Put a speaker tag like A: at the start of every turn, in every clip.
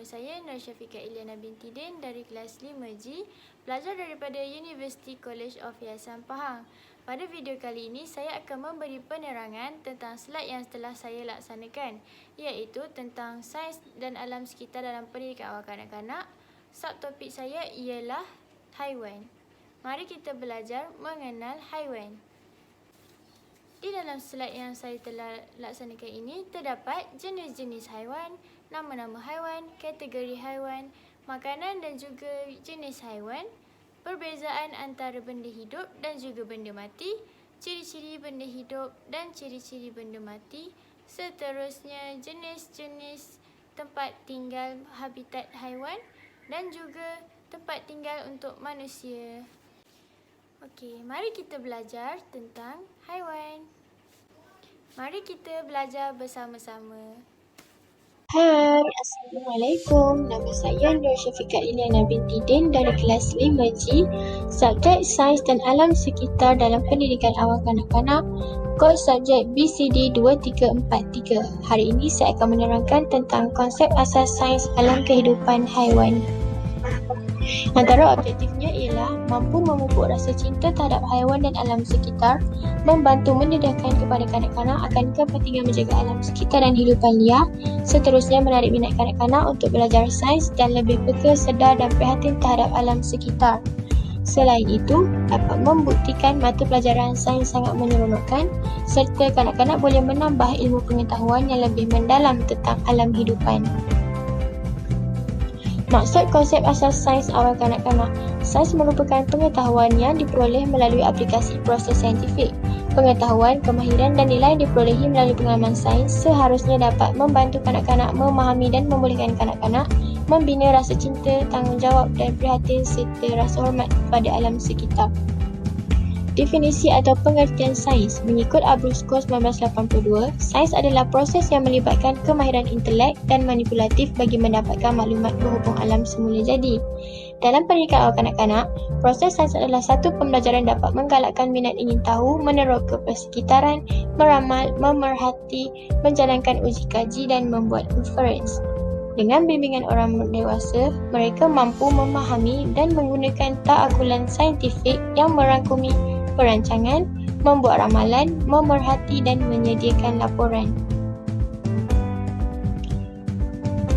A: saya Nur Syafiqah Ilyana binti Din dari kelas 5G, pelajar daripada University College of Yayasan Pahang. Pada video kali ini, saya akan memberi penerangan tentang slide yang telah saya laksanakan, iaitu tentang sains dan alam sekitar dalam pendidikan awal kanak-kanak. Subtopik saya ialah haiwan. Mari kita belajar mengenal haiwan. Di dalam slide yang saya telah laksanakan ini, terdapat jenis-jenis haiwan, nama-nama haiwan, kategori haiwan, makanan dan juga jenis haiwan, perbezaan antara benda hidup dan juga benda mati, ciri-ciri benda hidup dan ciri-ciri benda mati, seterusnya jenis-jenis tempat tinggal habitat haiwan dan juga tempat tinggal untuk manusia. Okey, mari kita belajar tentang haiwan. Mari kita belajar bersama-sama.
B: Hai, Assalamualaikum. Nama saya Nur Syafiqah Ilyana binti Din dari kelas 5G, subjek Sains dan Alam Sekitar dalam Pendidikan Awal Kanak-kanak, kod subjek BCD 2343. Hari ini saya akan menerangkan tentang konsep asas sains alam kehidupan haiwan. Antara objektifnya ialah mampu memupuk rasa cinta terhadap haiwan dan alam sekitar, membantu mendedahkan kepada kanak-kanak akan kepentingan menjaga alam sekitar dan hidupan liar, seterusnya menarik minat kanak-kanak untuk belajar sains dan lebih peka, sedar dan prihatin terhadap alam sekitar. Selain itu, dapat membuktikan mata pelajaran sains sangat menyeronokkan serta kanak-kanak boleh menambah ilmu pengetahuan yang lebih mendalam tentang alam hidupan. Maksud konsep asas sains awal kanak-kanak. Sains merupakan pengetahuan yang diperoleh melalui aplikasi proses saintifik. Pengetahuan, kemahiran dan nilai yang diperolehi melalui pengalaman sains seharusnya dapat membantu kanak-kanak memahami dan membolehkan kanak-kanak membina rasa cinta, tanggungjawab dan prihatin serta rasa hormat kepada alam sekitar. Definisi atau pengertian sains. Mengikut Abrusco 1982, sains adalah proses yang melibatkan kemahiran intelek dan manipulatif bagi mendapatkan maklumat berhubung alam semula jadi. Dalam pendidikan awal kanak-kanak, proses sains adalah satu pembelajaran yang dapat menggalakkan minat ingin tahu, meneroka persekitaran, meramal, memerhati, menjalankan uji kaji dan membuat inference. Dengan bimbingan orang dewasa, mereka mampu memahami dan menggunakan ta'akulan saintifik yang merangkumi perancangan, membuat ramalan, memerhati dan menyediakan laporan.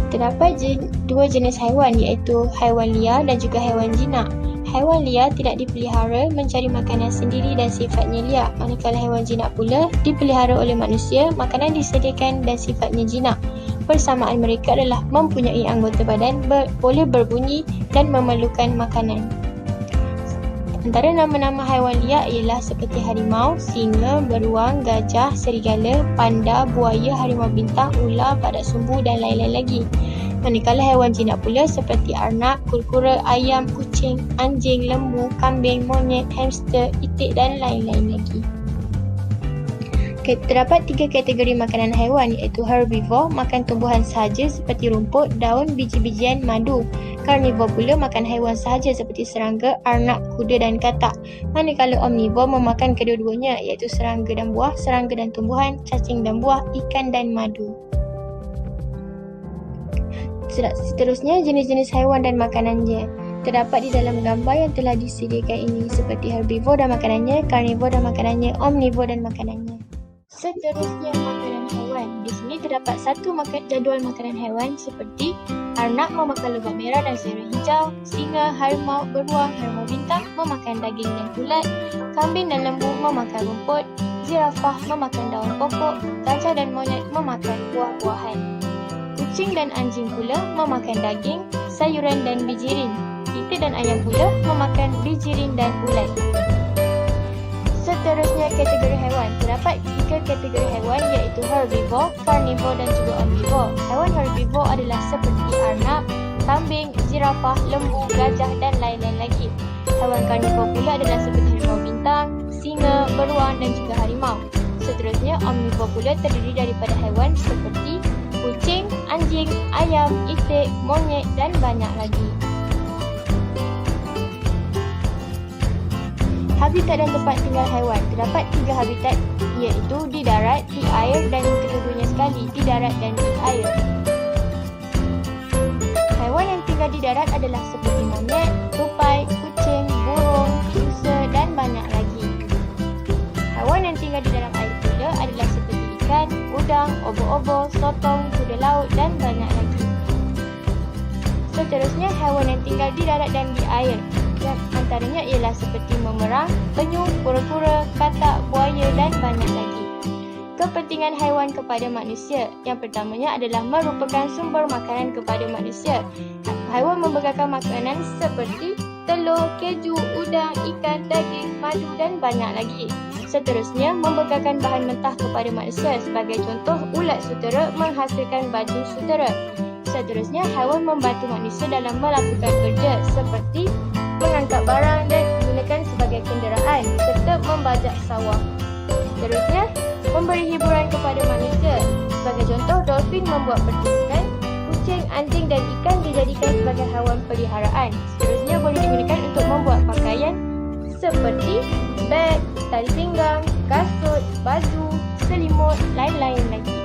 B: Terdapat dua jenis haiwan iaitu haiwan liar dan juga haiwan jinak. Haiwan liar tidak dipelihara, mencari makanan sendiri dan sifatnya liar, manakala haiwan jinak pula dipelihara oleh manusia, makanan disediakan dan sifatnya jinak. Persamaan mereka adalah mempunyai anggota badan, boleh berbunyi dan memerlukan makanan. Antara nama-nama haiwan liar ialah seperti harimau, singa, beruang, gajah, serigala, panda, buaya, harimau bintang, ular, badak sumbu dan lain-lain lagi. Manakala haiwan jinak pula seperti arnab, kura-kura, ayam, kucing, anjing, lembu, kambing, monyet, hamster, itik dan lain-lain lagi. Terdapat 3 kategori makanan haiwan iaitu herbivore, makan tumbuhan sahaja seperti rumput, daun, biji-bijian, madu. Carnivore pula makan haiwan sahaja seperti serangga, arnab, kuda dan katak. Manakala omnivore memakan kedua-duanya iaitu serangga dan buah, serangga dan tumbuhan, cacing dan buah, ikan dan madu. Seterusnya jenis-jenis haiwan dan makanannya. Terdapat di dalam gambar yang telah disediakan ini seperti herbivore dan makanannya, carnivore dan makanannya, omnivore dan makanannya. Seterusnya makanan haiwan. Di sini terdapat satu jadual makanan haiwan seperti arnab memakan lobak merah dan sayuran hijau, singa, harimau, beruang, harimau bintang memakan daging dan ulat, kambing dan lembu memakan rumput, zirafah memakan daun pokok, gajah dan monyet memakan buah-buahan. Kucing dan anjing pula memakan daging, sayuran dan bijirin. Itik dan ayam pula memakan bijirin dan ulat. Seterusnya kategori haiwan. Terdapat 3 kategori haiwan iaitu herbivore, carnivore dan juga omnivore. Haiwan herbivore adalah seperti arnab, kambing, zirafah, lembu, gajah dan lain-lain lagi. Haiwan carnivore pula adalah seperti harimau bintang, singa, beruang dan juga harimau. Seterusnya omnivore pula terdiri daripada haiwan seperti kucing, anjing, ayam, itik, monyet dan banyak lagi. Habitat dan tempat tinggal haiwan. Terdapat 3 habitat iaitu di darat, di air dan kedua-duanya sekali, di darat dan di air. darat adalah seperti monyet, tupai, kucing, burung, rusa dan banyak lagi. Haiwan yang tinggal di dalam air pula adalah seperti ikan, udang, obor-obor, sotong, kuda laut dan banyak lagi. Seterusnya, haiwan yang tinggal di darat dan di air. Yang antaranya ialah seperti memerang, penyu, kura-kura, katak, buaya dan banyak lagi. Kepentingan haiwan kepada manusia. Yang pertamanya adalah merupakan sumber makanan kepada manusia. Haiwan membekalkan makanan seperti telur, keju, udang, ikan, daging, madu dan banyak lagi. Seterusnya, membekalkan bahan mentah kepada manusia. Sebagai contoh, ulat sutera menghasilkan baju sutera. Seterusnya, haiwan membantu manusia dalam melakukan kerja seperti mengangkat barang dan digunakan sebagai kenderaan serta membajak sawah. Seterusnya, memberi hiburan kepada manusia. Sebagai contoh, dolfin membuat pertunjukan, kucing, anjing dan ikan dijadikan sebagai haiwan peliharaan. Seterusnya, boleh digunakan untuk membuat pakaian seperti beg, tali pinggang, kasut, baju, selimut, lain-lain lagi.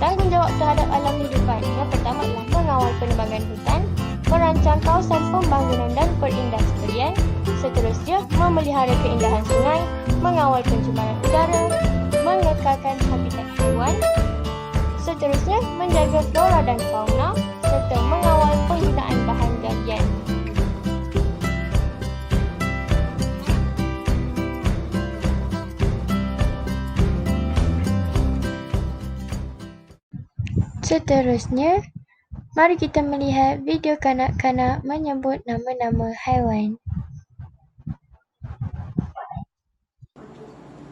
B: Tanggungjawab terhadap alam hidupan. Yang pertama adalah mengawal penebangan hutan, merancang kawasan pembangunan dan perindustrian. Seterusnya, memelihara keindahan sungai, mengawal pencemaran udara, mengekalkan habitat haiwan. Seterusnya, menjaga flora dan fauna serta mengawal penggunaan bahan galian. Seterusnya, mari kita melihat video kanak-kanak menyebut nama-nama haiwan.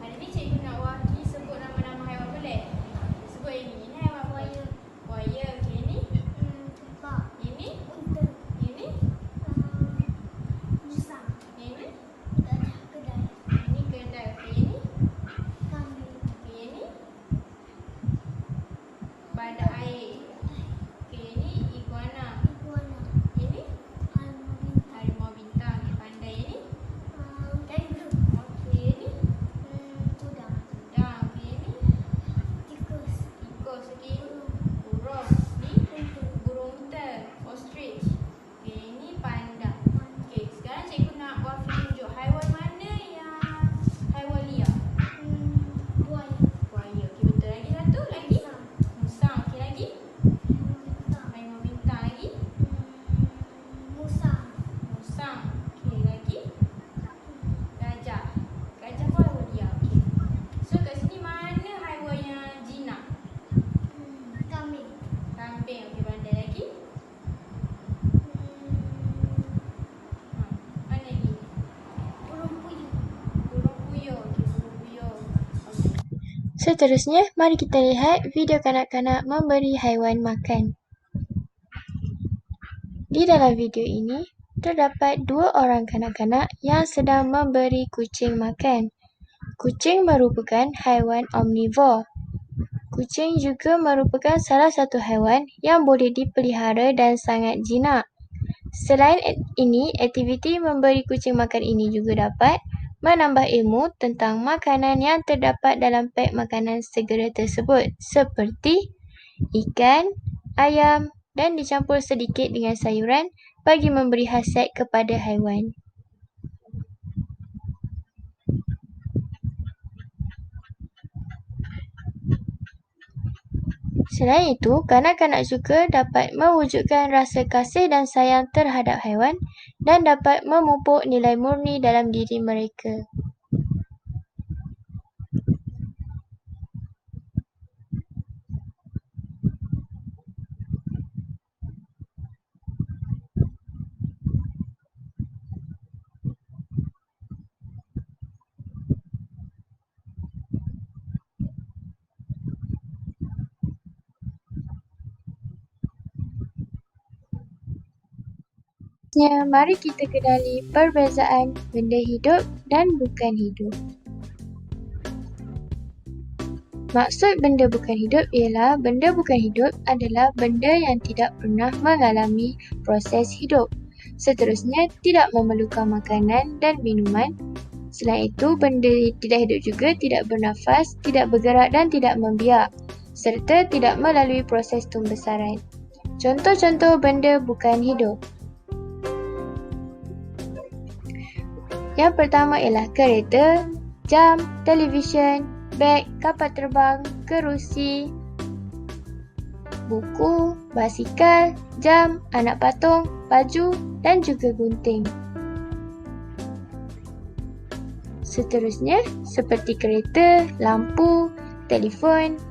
A: Hari ni cikgu nak Waki sebut nama-nama haiwan, boleh? Sebut ini haiwan buaya. Buaya. Okey, ini?
C: Kebak.
A: Ini?
C: Unta.
A: Ini?
C: Musang.
A: Ini?
C: Gajah kedai.
A: Ini kedai. Okey, ini?
C: Kambing.
A: Okey, ini? Badak air. Okey, ini iguana.
C: Iguana.
A: Ini?
C: Harimau bintang.
A: Harimau bintang. Pandai ini?
C: Kangaroo.
A: Okey, ini?
C: Udang.
A: Udang. Okey, ini?
C: Tikus.
A: Tikus. Okey, ini?
C: Burung.
A: Burung. Ni?
C: Unta.
A: Burung unta. Ostrich. Okey, ini panda. Okey, sekarang cikgu nak Wafi tunjuk haiwan mana yang haiwan liar.
C: Buaya.
A: Buaya. Okey, betul. Lagi satu lagi? Musang. Okey, lagi?
C: Bintang.
A: Harimau bintang lagi?
C: Musang.
A: Musang. Okey, lagi? Gajah. Gajah pun haiwan liar. Okey. So, kat sini mana haiwan yang jinak?
C: Kambing.
A: Kambing. Okey, pandai lagi? Mana lagi?
C: Burung puyuh.
A: Burung puyuh. Okey, burung puyuh. Okey.
B: Seterusnya, mari kita lihat video kanak-kanak memberi haiwan makan. Di dalam video ini, terdapat 2 orang kanak-kanak yang sedang memberi kucing makan. Kucing merupakan haiwan omnivor. Kucing juga merupakan salah satu haiwan yang boleh dipelihara dan sangat jinak. Selain ini, aktiviti memberi kucing makan ini juga dapat menambah ilmu tentang makanan yang terdapat dalam pek makanan segera tersebut seperti ikan, ayam dan dicampur sedikit dengan sayuran bagi memberi khasiat kepada haiwan. Selain itu, kanak-kanak juga dapat mewujudkan rasa kasih dan sayang terhadap haiwan dan dapat memupuk nilai murni dalam diri mereka. Mari kita kenali perbezaan benda hidup dan bukan hidup. Maksud benda bukan hidup ialah benda bukan hidup adalah benda yang tidak pernah mengalami proses hidup. Seterusnya, tidak memerlukan makanan dan minuman. Selain itu, benda tidak hidup juga tidak bernafas, tidak bergerak dan tidak membiak, serta tidak melalui proses pembesaran. Contoh-contoh benda bukan hidup. Yang pertama ialah kereta, jam, televisyen, beg, kapal terbang, kerusi, buku, basikal, jam, anak patung, baju dan juga gunting. Seterusnya, seperti kereta, lampu, telefon,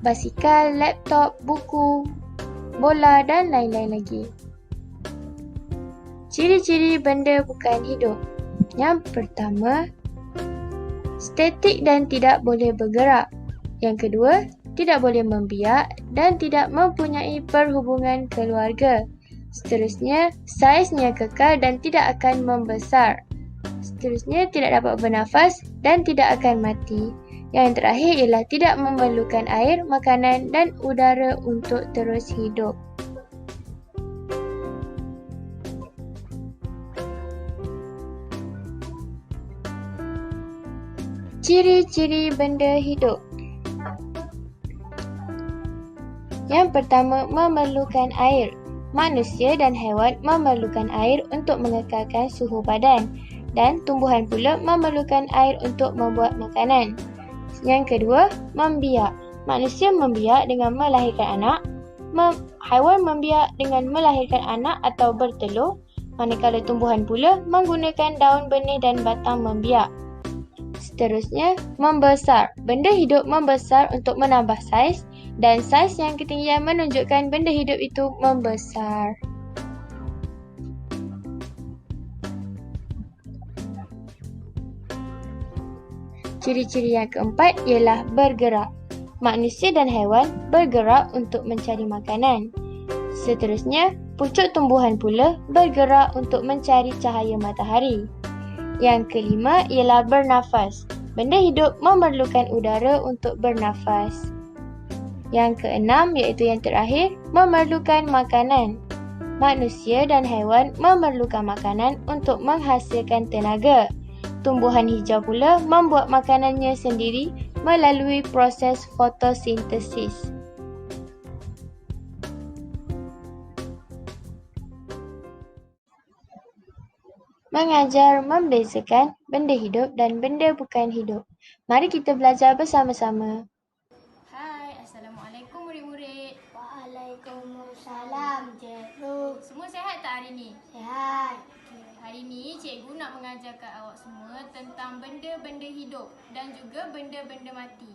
B: basikal, laptop, buku, bola dan lain-lain lagi. Ciri-ciri benda bukan hidup. Yang pertama, statik dan tidak boleh bergerak. Yang kedua, tidak boleh membiak dan tidak mempunyai perhubungan keluarga. Seterusnya, saiznya kekal dan tidak akan membesar. Seterusnya, tidak dapat bernafas dan tidak akan mati. Yang terakhir ialah tidak memerlukan air, makanan dan udara untuk terus hidup. Ciri-ciri benda hidup. Yang pertama, memerlukan air. Manusia dan haiwan memerlukan air untuk mengekalkan suhu badan dan tumbuhan pula memerlukan air untuk membuat makanan. Yang kedua, membiak. Manusia membiak dengan melahirkan anak, haiwan membiak dengan melahirkan anak atau bertelur, manakala tumbuhan pula menggunakan daun, benih dan batang membiak. Seterusnya, membesar. Benda hidup membesar untuk menambah saiz dan saiz yang ketinggian menunjukkan benda hidup itu membesar. Ciri-ciri yang keempat ialah bergerak. Manusia dan haiwan bergerak untuk mencari makanan. Seterusnya, pucuk tumbuhan pula bergerak untuk mencari cahaya matahari. Yang kelima ialah bernafas. Benda hidup memerlukan udara untuk bernafas. Yang keenam iaitu yang terakhir, memerlukan makanan. Manusia dan haiwan memerlukan makanan untuk menghasilkan tenaga. Tumbuhan hijau pula membuat makanannya sendiri melalui proses fotosintesis. Mengajar membezakan benda hidup dan benda bukan hidup. Mari kita belajar bersama-sama.
A: Hai, Assalamualaikum murid-murid.
C: Waalaikumsalam, cikgu.
A: Semua sihat tak hari ni?
C: Sihat.
A: Hari ni cikgu nak mengajarkan awak semua tentang benda-benda hidup dan juga benda-benda mati.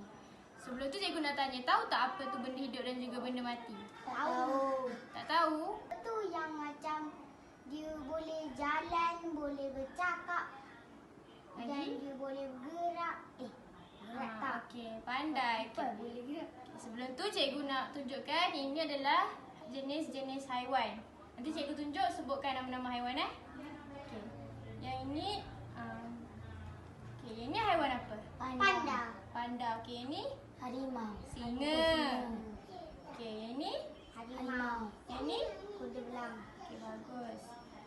A: Sebelum tu cikgu nak tanya, tahu tak apa tu benda hidup dan juga benda mati?
C: Tahu.
A: Tak tahu?
C: Itu yang macam dia boleh jalan, boleh bercakap dan
A: Lagi?
C: dia boleh bergerak. Gerak tak?
A: Okey, pandai.
C: Apa boleh gerak?
A: Sebelum tu cikgu nak tunjukkan ini adalah jenis-jenis haiwan. Nanti cikgu tunjuk, sebutkan nama-nama haiwan Okey. Yang ini okey, yang ini haiwan apa?
C: Panda.
A: Panda. Okey, ini
C: Harimau.
A: singa. Okey, yang ini
C: Harimau.
A: yang ini
C: Kuda belang.
A: okey, bagus.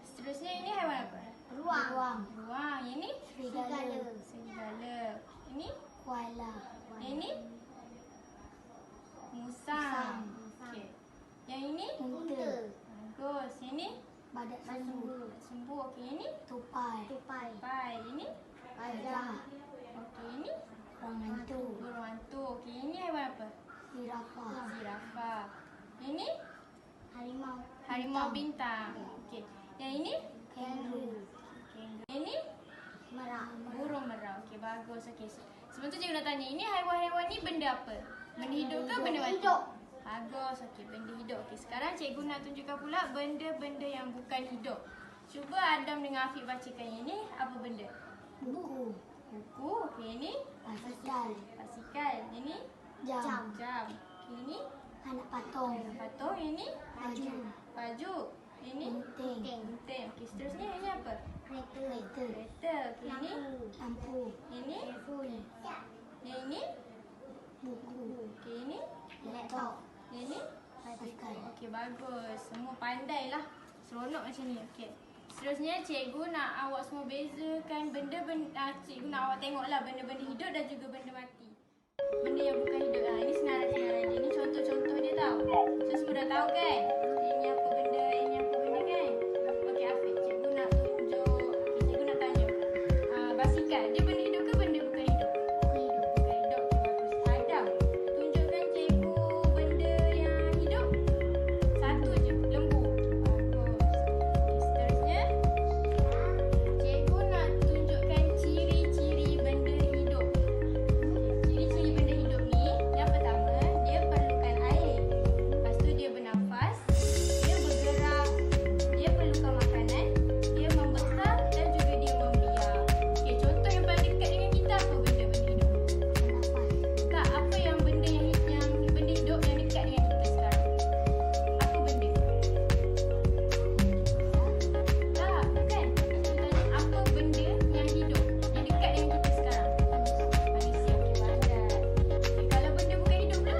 A: Seterusnya ini haiwan apa?
C: Beruang.
A: Beruang. Yang ini
C: Serigala.
A: serigala. Ini
C: Koala.
A: yang ini musang. Okey. Yang ini
C: Unta.
A: bagus. Yang ini
C: Badak sumbu.
A: sumbu. Okey, yang ini
C: Tupai. Tupai.
A: pai. Ini
C: Gajah.
A: okey, ini
C: Orang hantu.
A: burung hantu. Okey, ini haiwan apa?
C: Zirafah.
A: Zirafah. Ini
C: Harimau.
A: harimau bintang. Okey. Yang ini
C: Kangaroo.
A: kangaroo. Ini
C: Merak.
A: burung merah. Okey, bagus. Okey. Sebelum tu cikgu nak tanya, ini haiwan-haiwan ni benda apa? Benda hidup ke benda mati?
C: Hidup.
A: Bagus. Okey, benda hidup. Okey, sekarang cikgu nak tunjukkan pula benda-benda yang bukan hidup. Cuba Adam dengan Afiq bacakan yang ni. Apa benda?
C: Buku.
A: Buku. Okey, ini
C: Basikal.
A: basikal. Ini
C: Jam.
A: jam. Okey, ini
C: Anak patung.
A: patung. Ini
C: Baju.
A: baju. Ini
C: Gunting.
A: gunting. Okey, seterusnya ini apa?
C: Kereta.
A: Kereta. Okey, ini
C: Lampu.
A: ini
C: Telefon.
A: yang ini
C: Buku.
A: okey, ini
C: Laptop.
A: yang ini
C: Basikal.
A: okey, bagus. Semua pandai lah. Seronok macam ni. Okey. Seterusnya cikgu nak awak semua bezakan benda-benda, cikgu nak awak tengoklah benda-benda hidup dan juga benda mati. Benda yang bukan hidup. Ini senarai-senarai dia. Ini contoh-contoh dia tau. So semua dah tahu kan? Ini apa benda kan? Okey Afiq, cikgu nak tanya. Basikal, dia benda hidup ke benda bukan hidup? Bukan hidup. Okey, bagus. Adam, tunjukkan cikgu benda yang hidup. Satu je, lembu. Bagus. Okey, seterusnya. Cikgu nak tunjukkan ciri-ciri benda hidup. Ciri-ciri benda hidup ni, yang pertama, dia perlukan air. Lepas tu dia bernafas, dia bergerak, dia perlukan makanan, dia membesar dan juga dia membiak. Okey, contoh yang paling dekat dengan kita apa benda-benda hidup? Tak, apa yang benda hidup yang dekat dengan kita sekarang? Apa benda? Tak, bukan. Kita tanya apa benda yang hidup yang dekat dengan kita sekarang? Manusia. Okey, pandai. Okey, kalau benda bukan hidup pula?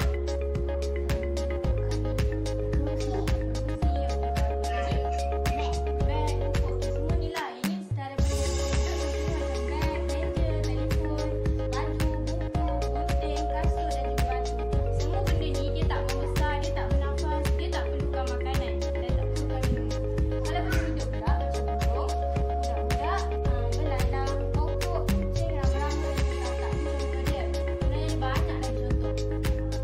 A: Beg, buku. Semua ni lah. Ini setara benda yang hidup macam beg, meja, telefon, baju, buku, gunting, kasut dan juga batu. Semua benda ni dia tak membesar, dia tak bernafas, dia tak perlukan makanan dan tak perlukan minuman. Kalau benda hidup pula macam burung, budak-budak, belalang, pokok, kucing, rama-rama dan kakak. Itu contoh dia. Sebenarnya banyak lagi contoh.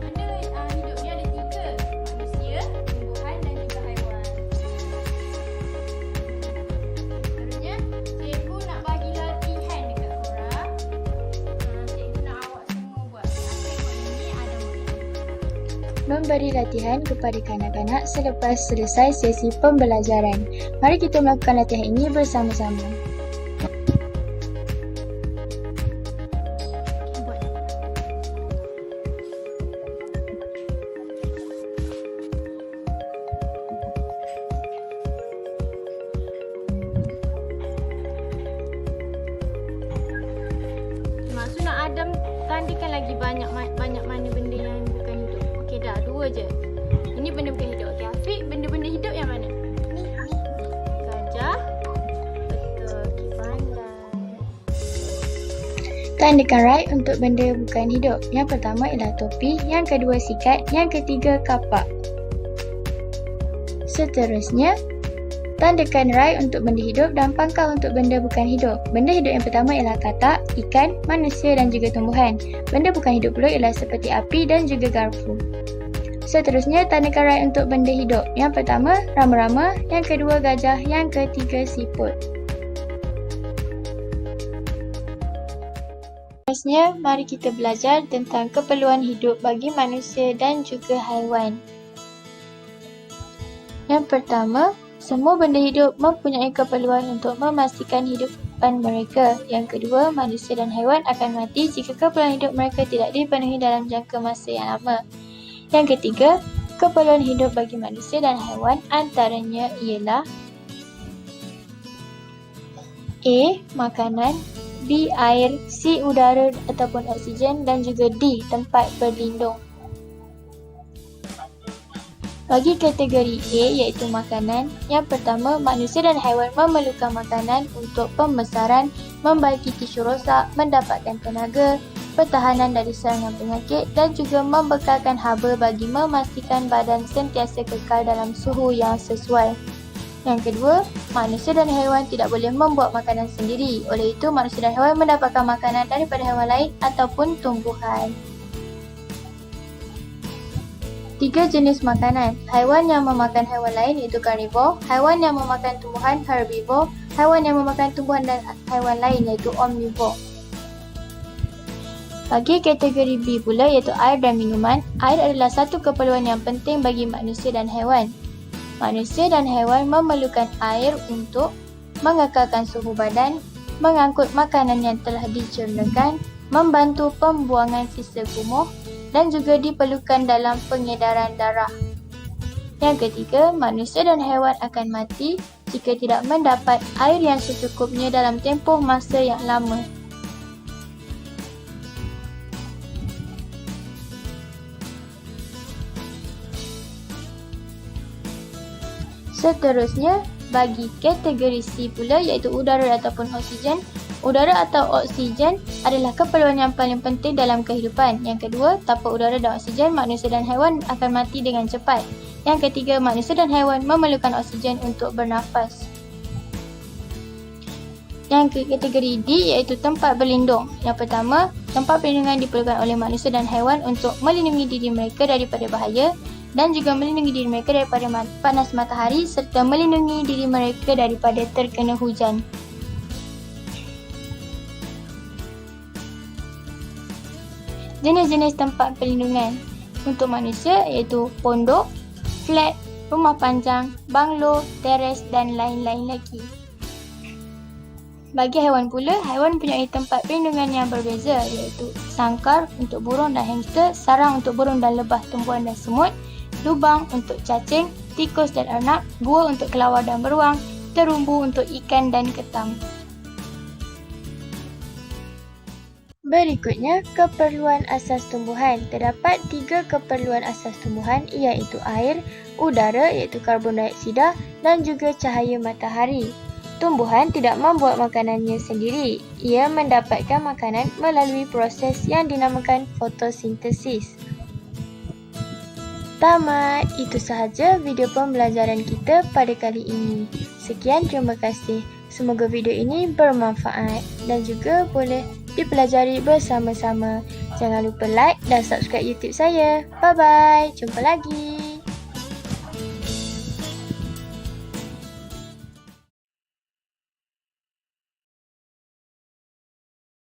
A: Benda hidup ni ada 3. Manusia, tumbuhan dan juga haiwan. Seterusnya, cikgu nak bagi latihan dekat korang. Cikgu nak awak semua buat. Apa yang buat ini ada
B: Memberi latihan kepada kanak-kanak selepas selesai sesi pembelajaran. Mari kita melakukan latihan ini bersama-sama. Maksud nak Adam tandakan lagi banyak mana benda yang bukan hidup. Okey dah, 2 je. Ini benda bukan hidup. Okey Afiq, benda-benda hidup yang mana? Gajah. Betul. Okey, pandai. Tandakan right untuk benda bukan hidup. Yang pertama ialah topi, yang kedua sikat, yang ketiga kapak. Seterusnya, tandakan right untuk benda hidup dan pangkal untuk benda bukan hidup. Benda hidup yang pertama ialah katak, ikan, manusia dan juga tumbuhan. Benda bukan hidup pula ialah seperti api dan juga garpu. Seterusnya, tandakan right untuk benda hidup. Yang pertama, rama-rama, yang kedua gajah, yang ketiga siput. Seterusnya, mari kita belajar tentang keperluan hidup bagi manusia dan juga haiwan. Yang pertama, semua benda hidup mempunyai keperluan untuk memastikan hidupan mereka. Yang kedua, manusia dan haiwan akan mati jika keperluan hidup mereka tidak dipenuhi dalam jangka masa yang lama. Yang ketiga, keperluan hidup bagi manusia dan haiwan antaranya ialah A. Makanan, B. Air, C. Udara ataupun oksigen dan juga D. Tempat berlindung. Bagi kategori A iaitu makanan, yang pertama manusia dan haiwan memerlukan makanan untuk pembesaran, membaiki tisu rosak, mendapatkan tenaga, pertahanan dari serangan penyakit dan juga membekalkan haba bagi memastikan badan sentiasa kekal dalam suhu yang sesuai. Yang kedua, manusia dan haiwan tidak boleh membuat makanan sendiri. Oleh itu, manusia dan haiwan mendapatkan makanan daripada haiwan lain ataupun tumbuhan. 3 jenis makanan. Haiwan yang memakan haiwan lain iaitu karnivor, haiwan yang memakan tumbuhan herbivor, haiwan yang memakan tumbuhan dan haiwan lain iaitu omnivor. Bagi kategori B pula iaitu air dan minuman, air adalah satu keperluan yang penting bagi manusia dan haiwan. Manusia dan haiwan memerlukan air untuk mengekalkan suhu badan, mengangkut makanan yang telah dicernakan, membantu pembuangan sisa kumuh dan juga diperlukan dalam pengedaran darah. Yang ketiga, manusia dan haiwan akan mati jika tidak mendapat air yang secukupnya dalam tempoh masa yang lama. Seterusnya, bagi kategori C pula iaitu udara ataupun oksigen, Udara atau oksigen adalah keperluan yang paling penting dalam kehidupan. Yang kedua, tanpa udara dan oksigen, manusia dan haiwan akan mati dengan cepat. Yang ketiga, manusia dan haiwan memerlukan oksigen untuk bernafas. Yang kategori D iaitu tempat berlindung. Yang pertama, tempat perlindungan diperlukan oleh manusia dan haiwan untuk melindungi diri mereka daripada bahaya dan juga melindungi diri mereka daripada panas matahari serta melindungi diri mereka daripada terkena hujan. Jenis-jenis tempat perlindungan untuk manusia iaitu pondok, flat, rumah panjang, banglo, teres dan lain-lain lagi. Bagi haiwan pula, haiwan mempunyai tempat perlindungan yang berbeza iaitu sangkar untuk burung dan hamster, sarang untuk burung dan lebah, tumbuhan dan semut, lubang untuk cacing, tikus dan arnab, gua untuk kelawar dan beruang, terumbu untuk ikan dan ketam. Berikutnya, keperluan asas tumbuhan. Terdapat 3 keperluan asas tumbuhan iaitu air, udara iaitu karbon dioksida dan juga cahaya matahari. Tumbuhan tidak membuat makanannya sendiri. Ia mendapatkan makanan melalui proses yang dinamakan fotosintesis. Tamat. Itu sahaja video pembelajaran kita pada kali ini. Sekian, terima kasih. Semoga video ini bermanfaat dan juga boleh dipelajari bersama-sama. Jangan lupa like dan subscribe YouTube saya. Bye-bye. Jumpa lagi.